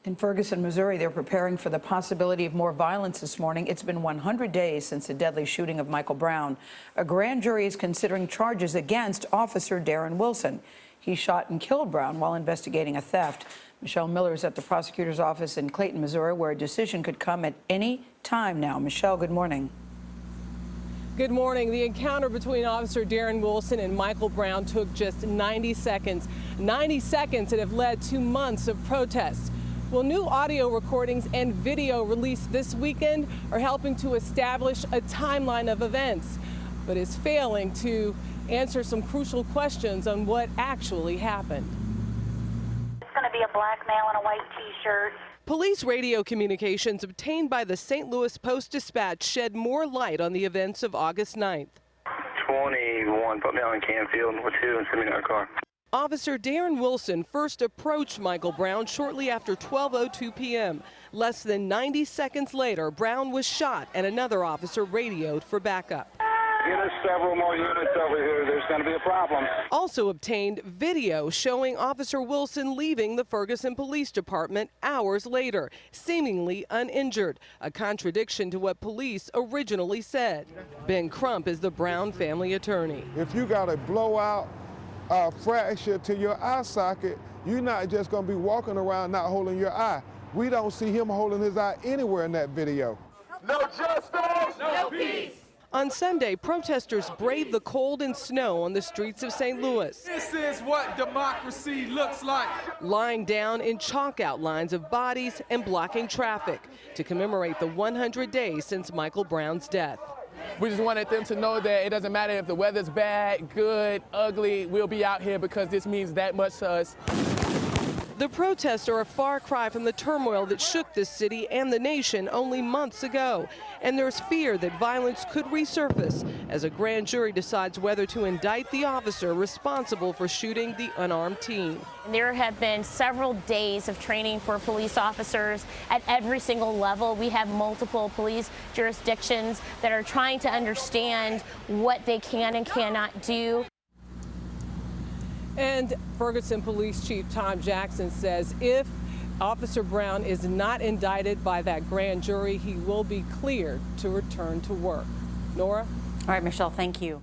In Ferguson, Missouri, they're preparing for the possibility of more violence this morning. It's been 100 days since the deadly shooting of Michael Brown. A grand jury is considering charges against Officer Darren Wilson. He shot and killed Brown while investigating a theft. Michelle Miller is at the prosecutor's office in Clayton, Missouri, where a decision could come at any time now. Michelle, good morning. Good morning. The encounter between Officer Darren Wilson and Michael Brown took just 90 seconds. 90 seconds that have led to months of protests. Well, new audio recordings and video released this weekend are helping to establish a timeline of events, but is failing to answer some crucial questions on what actually happened. It's going to be a black male in a white T-shirt. Police radio communications obtained by the St. Louis Post-Dispatch shed more light on the events of August 9th. 21, put me on Canfield with 2 and send me to our car. Officer Darren Wilson first approached Michael Brown shortly after 12:02 p.m. Less than 90 seconds later, Brown was shot and another officer radioed for backup. Get us several more units over here. There's going to be a problem. Also obtained video showing Officer Wilson leaving the Ferguson Police Department hours later, seemingly uninjured, a contradiction to what police originally said. Ben Crump is the Brown family attorney. If you got a blowout, fracture to your eye socket, you're not just going to be walking around not holding your eye. We don't see him holding his eye anywhere in that video. No justice, no peace. On Sunday, protesters braved the cold and snow on the streets of St. Louis. This is what democracy looks like. Lying down in chalk outlines of bodies and blocking traffic to commemorate the 100 days since Michael Brown's death. We just wanted them to know that it doesn't matter if the weather's bad, good, ugly, we'll be out here because this means that much to us. The protests are a far cry from the turmoil that shook this city and the nation only months ago. And there's fear that violence could resurface as a grand jury decides whether to indict the officer responsible for shooting the unarmed teen. There have been several days of training for police officers at every single level. We have multiple police jurisdictions that are trying to understand what they can and cannot do. And Ferguson Police Chief Tom Jackson says if Officer Brown is not indicted by that grand jury, he will be cleared to return to work. Nora? All right, Michelle, thank you.